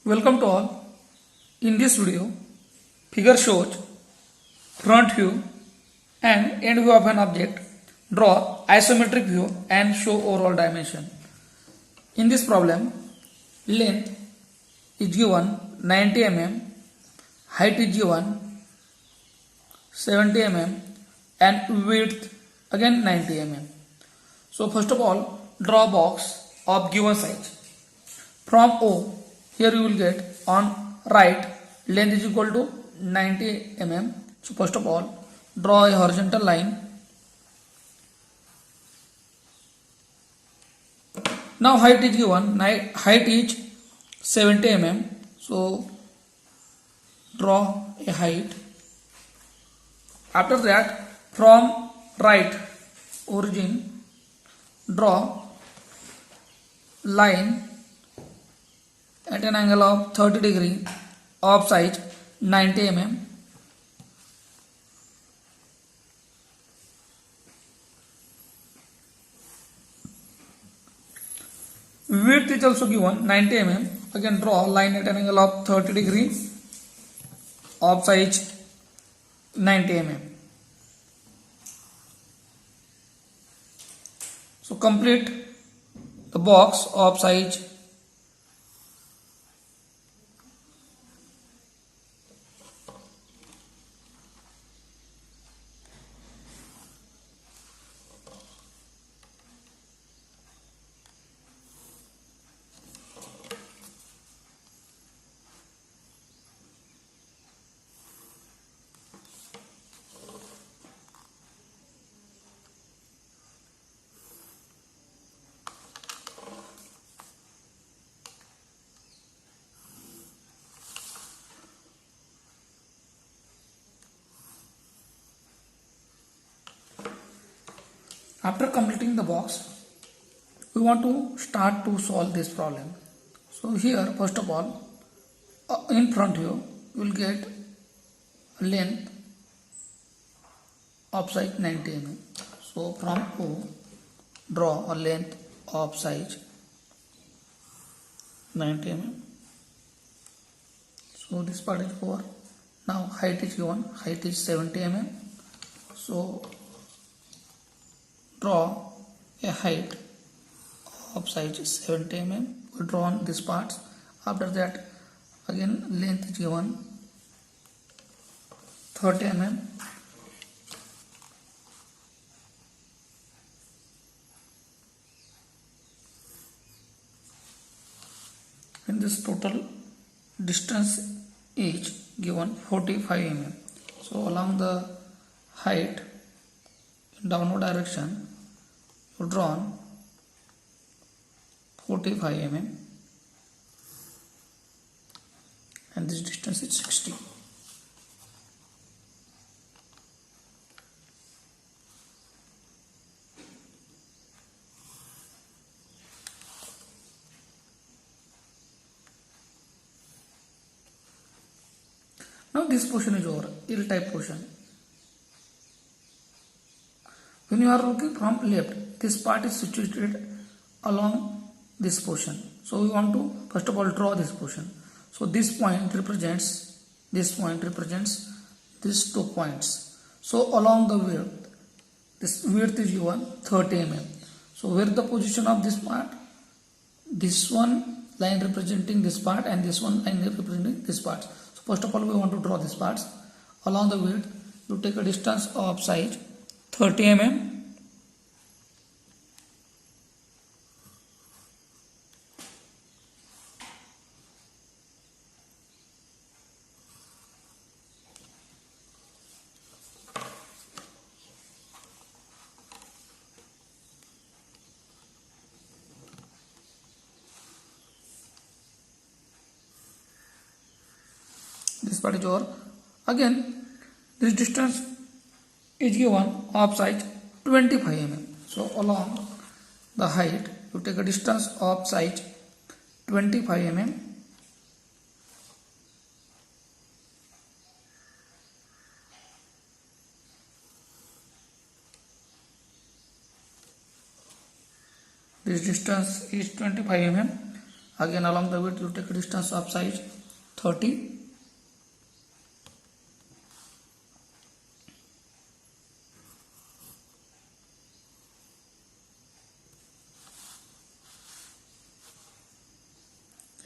Welcome to all. In this video, figure shows front view and end view of an object. Draw isometric view and show overall dimension. In this problem, length is given 90 mm, height is given 70 mm and width again 90 mm. So first of all, draw a box of given size. From O, here you will get on right length is equal to 90 mm. So first of all, draw a horizontal line. Now height is given, height is 70 mm. So draw a height. After that, from right origin, draw line at an angle of 30 degree of size 90 mm. Width is also given 90 mm. Again draw line at an angle of 30 degree of size 90 mm. So complete the box of size . After completing the box, we want to start to solve this problem. So here, first of all, in front view, you will get length of size 90 mm. So from O, draw a length of size 90 mm. So this part is over. Now height is given, height is 70 mm. So draw a height of size 70 mm. We draw on this part. After that, again length is given 30 mm. And this total distance is given 45 mm. So along the height in downward direction, you drawn 45 mm and this distance is 60. Now this portion is over, L-type portion. When you are looking from left, this part is situated along this portion. So we want to first of all draw this portion. So this point represents these two points. So along the width, this width is given 30 mm. So where the position of this part? This one line representing this part and this one line representing this part. So first of all, we want to draw these parts. Along the width, you take a distance of size 30 mm. This part is over. Again, this distance is given of size 25 mm. So along the height, you take a distance of size 25 mm. This distance is 25 mm. Again along the width you take a distance of size 30.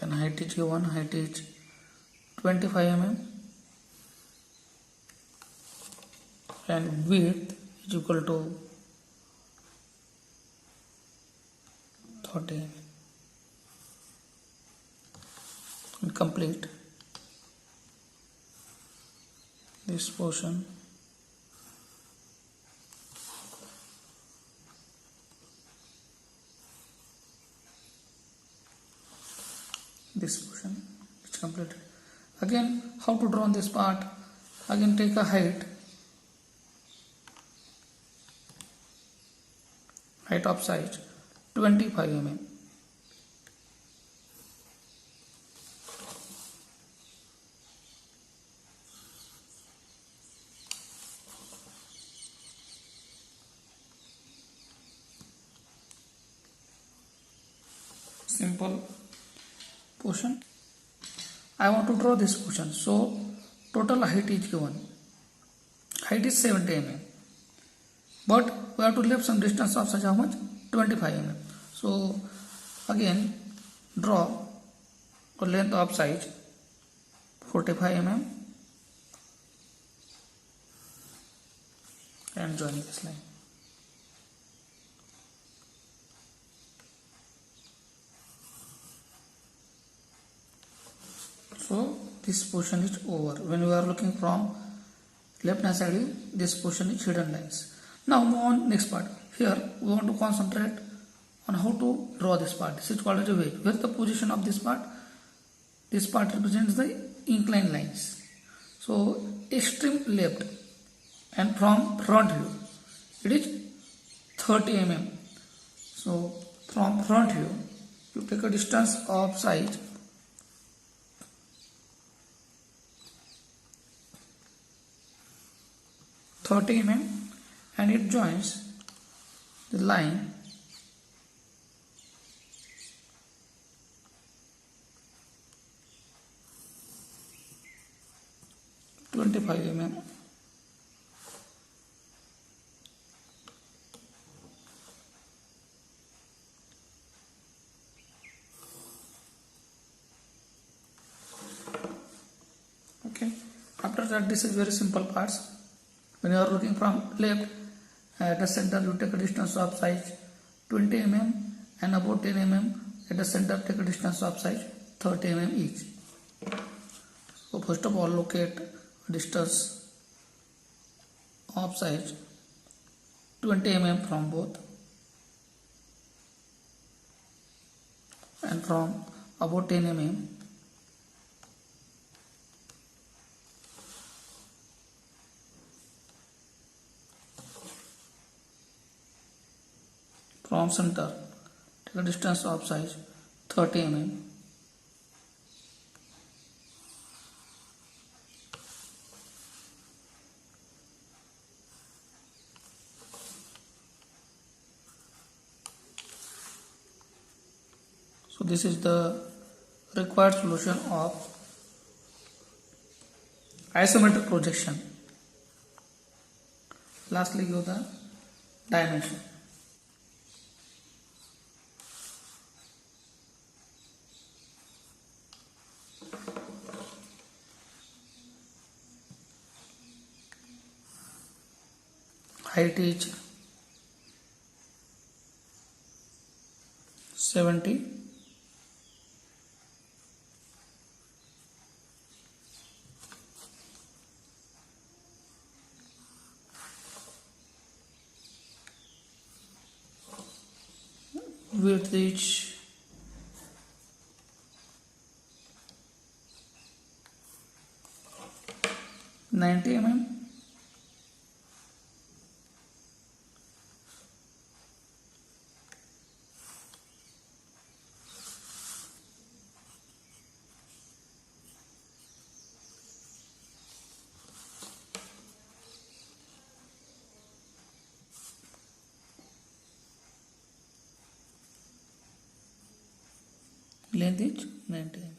And height is given, height is 25 mm and width is equal to 30 mm. And complete this portion. This portion is completed. Again, how to draw on this part? Again, take a height of size 25 mm. Simple portion. I want to draw this portion. So total height is given. Height is 70 mm. But we have to leave some distance of such how much? 25 mm. So again draw a length of size 45 mm and join this line. So this portion is over. When we are looking from left hand side, this portion is hidden lines. Now move on next part. Here we want to concentrate on how to draw this part. This is called as a wedge. Where is the position of this part? This part represents the inclined lines. So extreme left and from front view it is 30 mm. So from front view you take a distance of size 30 mm and it joins the line (25 mm). Okay. After that, this is very simple parts. When you are looking from left, at the center you take a distance of size 20 mm and about 10 mm at the center take a distance of size 30 mm each. So first of all locate distance of size 20 mm from both and from about 10 mm from center take a distance of size 30 mm so this is the required solution of isometric projection. Lastly give the dimension. Height is 70 . Width is 90 mm. length is 90 mm.